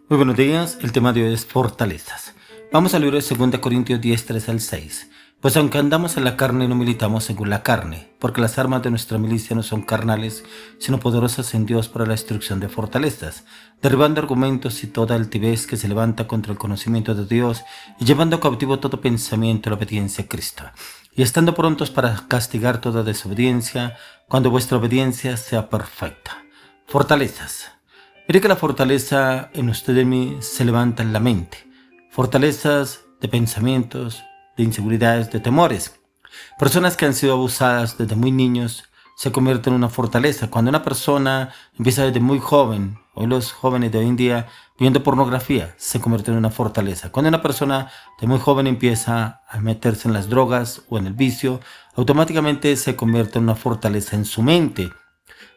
Muy buenos días, el tema de hoy es fortalezas. Vamos al libro de 2 Corintios 10, 3 al 6. Pues aunque andamos en la carne, no militamos según la carne, porque las armas de nuestra milicia no son carnales, sino poderosas en Dios para la destrucción de fortalezas, derribando argumentos y toda altivez que se levanta contra el conocimiento de Dios, y llevando cautivo todo pensamiento a la obediencia a Cristo, y estando prontos para castigar toda desobediencia, cuando vuestra obediencia sea perfecta. Fortalezas. Mire que la fortaleza en usted y en mí se levanta en la mente. Fortalezas de pensamientos, de inseguridades, de temores. Personas que han sido abusadas desde muy niños se convierten en una fortaleza. Cuando una persona empieza desde muy joven, hoy los jóvenes de hoy en día viendo pornografía, se convierte en una fortaleza. Cuando una persona de muy joven empieza a meterse en las drogas o en el vicio, automáticamente se convierte en una fortaleza en su mente.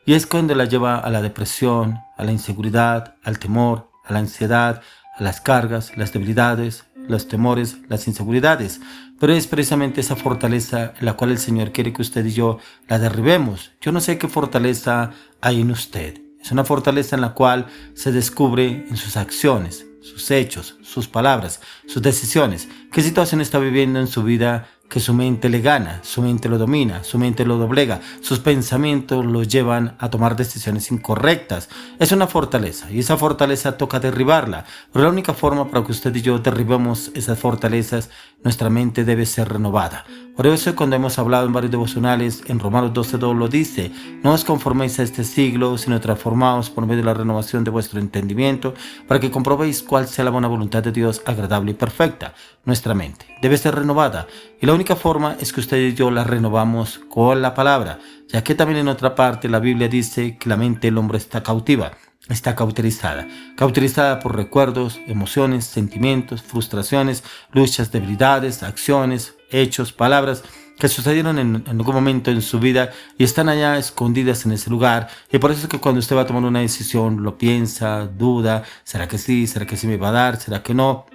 Y es cuando la lleva a la depresión, a la inseguridad, al temor, a la ansiedad, a las cargas, las debilidades, los temores, las inseguridades. Pero es precisamente esa fortaleza en la cual el Señor quiere que usted y yo la derribemos. Yo no sé qué fortaleza hay en usted. Es una fortaleza en la cual se descubre en sus acciones, sus hechos, sus palabras, sus decisiones. ¿Qué situación está viviendo en su vida que su mente le gana, su mente lo domina, su mente lo doblega, sus pensamientos lo llevan a tomar decisiones incorrectas? Es una fortaleza y esa fortaleza toca derribarla. Pero la única forma para que usted y yo derribemos esas fortalezas, nuestra mente debe ser renovada. Por eso cuando hemos hablado en varios devocionales, en Romanos 12:2 lo dice: no os conforméis a este siglo, sino transformaos por medio de la renovación de vuestro entendimiento, para que comprobéis cuál sea la buena voluntad de Dios, agradable y perfecta. Nuestra mente debe ser renovada y la única forma es que usted y yo la renovamos con la palabra, ya que también en otra parte la Biblia dice que la mente del hombre está cautiva, está cauterizada por recuerdos, emociones, sentimientos, frustraciones, luchas, debilidades, acciones, hechos, palabras que sucedieron en algún momento en su vida y están allá escondidas en ese lugar. Y por eso es que cuando usted va a tomar una decisión, lo piensa, duda: ¿será que sí? ¿Será que sí me va a dar? ¿Será que no?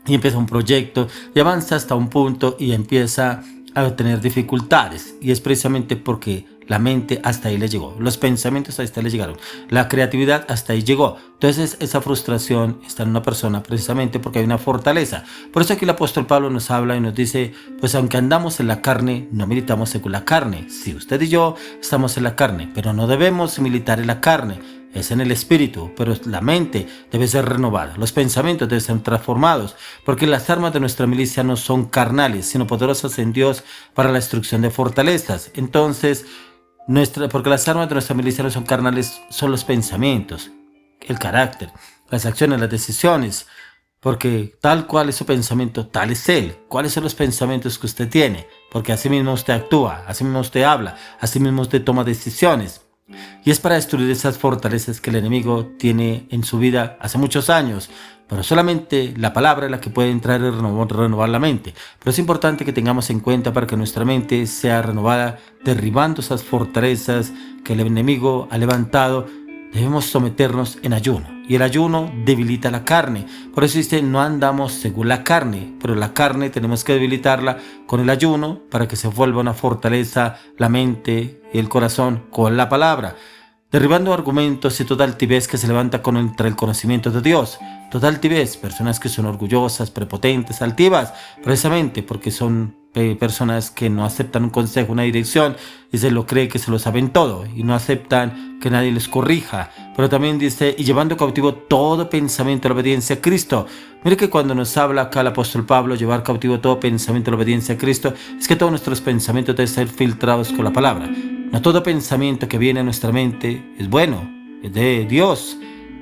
Y empieza un proyecto y avanza hasta un punto y empieza a tener dificultades. Y es precisamente porque la mente hasta ahí le llegó, los pensamientos hasta ahí le llegaron, la creatividad hasta ahí llegó. Entonces esa frustración está en una persona precisamente porque hay una fortaleza. Por eso aquí el apóstol Pablo nos habla y nos dice: pues aunque andamos en la carne, no militamos según la carne. Sí, usted y yo estamos en la carne, pero no debemos militar en la carne. Es en el espíritu, pero la mente debe ser renovada, los pensamientos deben ser transformados, porque las armas de nuestra milicia no son carnales, sino poderosas en Dios para la destrucción de fortalezas. Entonces, porque las armas de nuestra milicia no son carnales, son los pensamientos, el carácter, las acciones, las decisiones, porque tal cual es su pensamiento, tal es él. ¿Cuáles son los pensamientos que usted tiene? Porque así mismo usted actúa, así mismo usted habla, así mismo usted toma decisiones. Y es para destruir esas fortalezas que el enemigo tiene en su vida hace muchos años. Pero solamente la palabra es la que puede entrar y renovar la mente. Pero es importante que tengamos en cuenta para que nuestra mente sea renovada, derribando esas fortalezas que el enemigo ha levantado. Debemos someternos en ayuno. Y el ayuno debilita la carne. Por eso dice: no andamos según la carne. Pero la carne tenemos que debilitarla con el ayuno para que se vuelva una fortaleza la mente y el corazón con la palabra. Derribando argumentos y toda altivez que se levanta contra el conocimiento de Dios. Toda altivez, personas que son orgullosas, prepotentes, altivas, precisamente porque son personas que no aceptan un consejo, una dirección, y se lo cree que se lo saben todo y no aceptan que nadie les corrija. Pero también dice: y llevando cautivo todo pensamiento a la obediencia a Cristo. Mire que cuando nos habla acá el apóstol Pablo, llevar cautivo todo pensamiento a la obediencia a Cristo, es que todos nuestros pensamientos deben ser filtrados con la palabra. No todo pensamiento que viene a nuestra mente es bueno, es de Dios,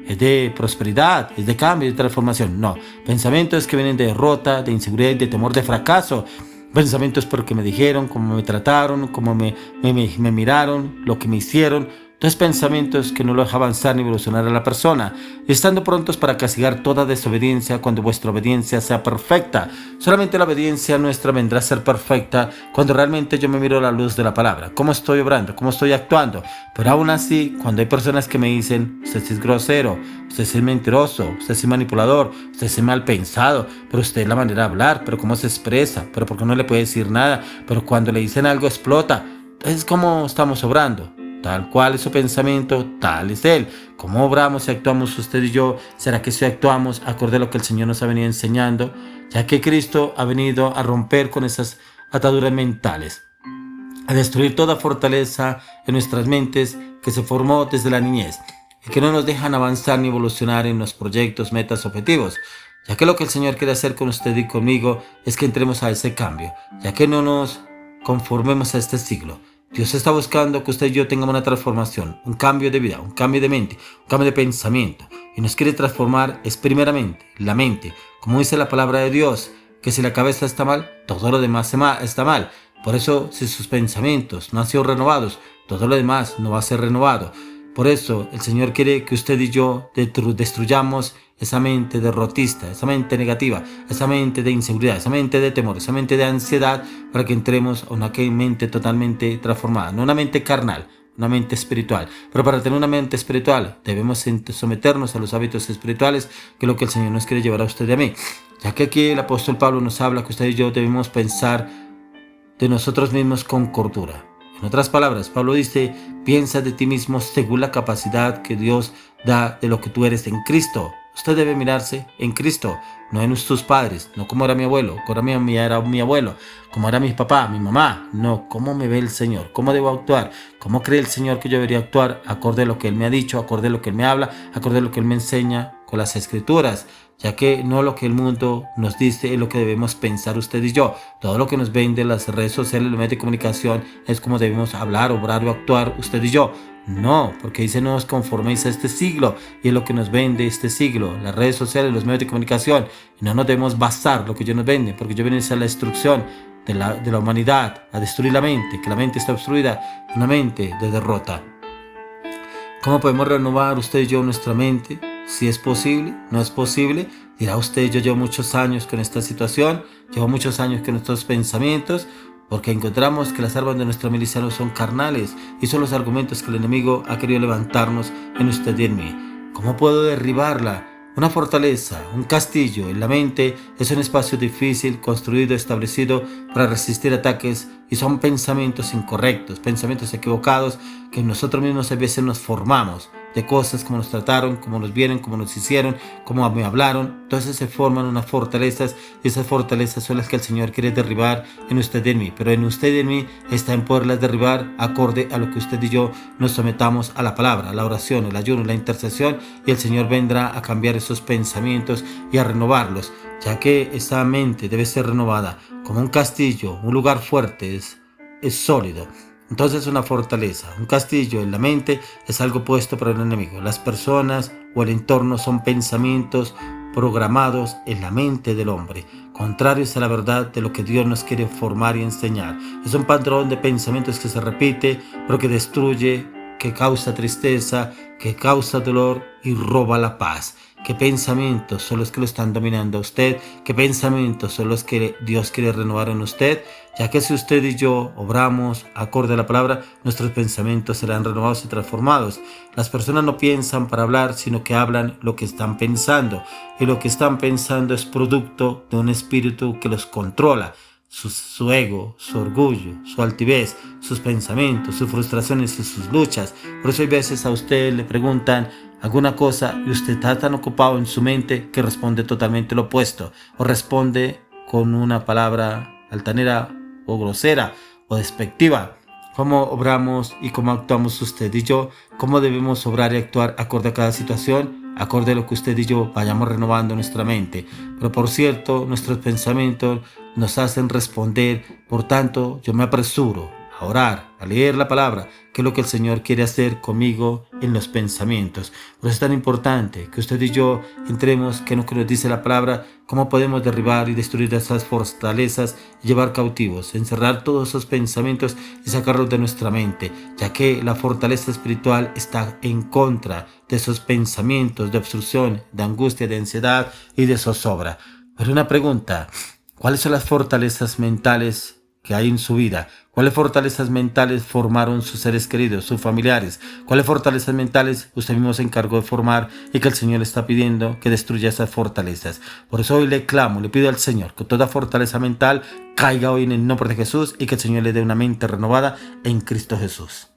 es de prosperidad, es de cambio, de transformación. No, pensamientos que vienen de derrota, de inseguridad, de temor, de fracaso. Pensamientos porque me dijeron, cómo me trataron, cómo me miraron, lo que me hicieron. Entonces pensamientos que no lo dejan avanzar ni evolucionar a la persona. Y estando prontos para castigar toda desobediencia cuando vuestra obediencia sea perfecta. Solamente la obediencia nuestra vendrá a ser perfecta cuando realmente yo me miro a la luz de la palabra. ¿Cómo estoy obrando? ¿Cómo estoy actuando? Pero aún así, cuando hay personas que me dicen: usted sí es grosero, usted sí es mentiroso, usted sí es manipulador, usted sí es mal pensado, pero usted la manera de hablar, pero cómo se expresa, pero por qué no le puede decir nada, pero cuando le dicen algo explota. Es como estamos obrando. tal cual es su pensamiento, tal es él. ¿Cómo obramos y actuamos usted y yo? ¿Será que si actuamos acorde a lo que el Señor nos ha venido enseñando? Ya que Cristo ha venido a romper con esas ataduras mentales, a destruir toda fortaleza en nuestras mentes que se formó desde la niñez y que no nos dejan avanzar ni evolucionar en los proyectos, metas, objetivos. Ya que lo que el Señor quiere hacer con usted y conmigo es que entremos a ese cambio, ya que no nos conformemos a este siglo. Dios está buscando que usted y yo tengamos una transformación, un cambio de vida, un cambio de mente, un cambio de pensamiento. Y nos quiere transformar es primeramente la mente. Como dice la palabra de Dios, que si la cabeza está mal, todo lo demás está mal. Por eso, si sus pensamientos no han sido renovados, todo lo demás no va a ser renovado. Por eso, el Señor quiere que usted y yo destruyamos esa mente derrotista, esa mente negativa, esa mente de inseguridad, esa mente de temor, esa mente de ansiedad, para que entremos a una mente totalmente transformada, no una mente carnal, una mente espiritual. Pero para tener una mente espiritual debemos someternos a los hábitos espirituales, que es lo que el Señor nos quiere llevar a usted y a mí. Ya que aquí el apóstol Pablo nos habla que usted y yo debemos pensar de nosotros mismos con cordura. En otras palabras, Pablo dice, piensa de ti mismo según la capacidad que Dios da de lo que tú eres en Cristo. Usted debe mirarse en Cristo, no en sus padres, no como era mi abuelo, como era mi abuelo, como era mi papá, mi mamá, no, cómo me ve el Señor, cómo debo actuar, cómo cree el Señor que yo debería actuar, acorde a lo que Él me ha dicho, acorde a lo que Él me habla, acorde a lo que Él me enseña con las Escrituras, ya que no lo que el mundo nos dice es lo que debemos pensar usted y yo. Todo lo que nos vende las redes sociales, los medios de comunicación, es como debemos hablar, obrar o actuar usted y yo. No, porque dice no os conforméis a este siglo, y es lo que nos vende este siglo, las redes sociales, los medios de comunicación, y no nos debemos basar lo que ellos nos venden, porque ellos vienen a la destrucción de la humanidad, a destruir la mente, que la mente está obstruida, una mente de derrota. ¿Cómo podemos renovar usted y yo nuestra mente? Si es posible, no es posible, dirá usted, yo llevo muchos años con esta situación, llevo muchos años con estos pensamientos, porque encontramos que las armas de nuestra milicia no son carnales y son los argumentos que el enemigo ha querido levantarnos en usted y en mí. ¿Cómo puedo derribarla? Una fortaleza, un castillo en la mente es un espacio difícil, construido, establecido para resistir ataques, y son pensamientos incorrectos, pensamientos equivocados que nosotros mismos a veces nos formamos de cosas, como nos trataron, como nos vieron, como nos hicieron, como me hablaron. Entonces se forman unas fortalezas, y esas fortalezas son las que el Señor quiere derribar en usted y en mí. Pero en usted y en mí está en poderlas derribar acorde a lo que usted y yo nos sometamos a la palabra, a la oración, el ayuno, la intercesión, y el Señor vendrá a cambiar esos pensamientos y a renovarlos, ya que esa mente debe ser renovada como un castillo, un lugar fuerte, es sólido. Entonces una fortaleza, un castillo en la mente es algo puesto por el enemigo. Las personas o el entorno son pensamientos programados en la mente del hombre, contrarios a la verdad de lo que Dios nos quiere formar y enseñar. Es un patrón de pensamientos que se repite, pero que destruye, que causa tristeza, que causa dolor y roba la paz. ¿Qué pensamientos son los que lo están dominando a usted? ¿Qué pensamientos son los que Dios quiere renovar en usted? Ya que si usted y yo obramos acorde a la palabra, nuestros pensamientos serán renovados y transformados. Las personas no piensan para hablar, sino que hablan lo que están pensando. Y lo que están pensando es producto de un espíritu que los controla. Su ego, su orgullo, su altivez, sus pensamientos, sus frustraciones y sus luchas. Por eso hay veces a usted le preguntan alguna cosa y usted está tan ocupado en su mente que responde totalmente lo opuesto, o responde con una palabra altanera o grosera o despectiva. ¿Cómo obramos y cómo actuamos usted y yo? ¿Cómo debemos obrar y actuar acorde a cada situación? Acorde a lo que usted y yo vayamos renovando nuestra mente. Pero por cierto, nuestros pensamientos nos hacen responder. Por tanto, yo me apresuro a orar, a leer la palabra, que es lo que el Señor quiere hacer conmigo en los pensamientos. Por eso es tan importante que usted y yo entremos, que es lo que nos dice la palabra, cómo podemos derribar y destruir esas fortalezas, llevar cautivos, encerrar todos esos pensamientos y sacarlos de nuestra mente, ya que la fortaleza espiritual está en contra de esos pensamientos de obstrucción, de angustia, de ansiedad y de zozobra. Pero una pregunta, ¿cuáles son las fortalezas mentales que hay en su vida? ¿Cuáles fortalezas mentales formaron sus seres queridos, sus familiares? ¿Cuáles fortalezas mentales usted mismo se encargó de formar y que el Señor le está pidiendo que destruya esas fortalezas? Por eso hoy le clamo, le pido al Señor que toda fortaleza mental caiga hoy en el nombre de Jesús y que el Señor le dé una mente renovada en Cristo Jesús.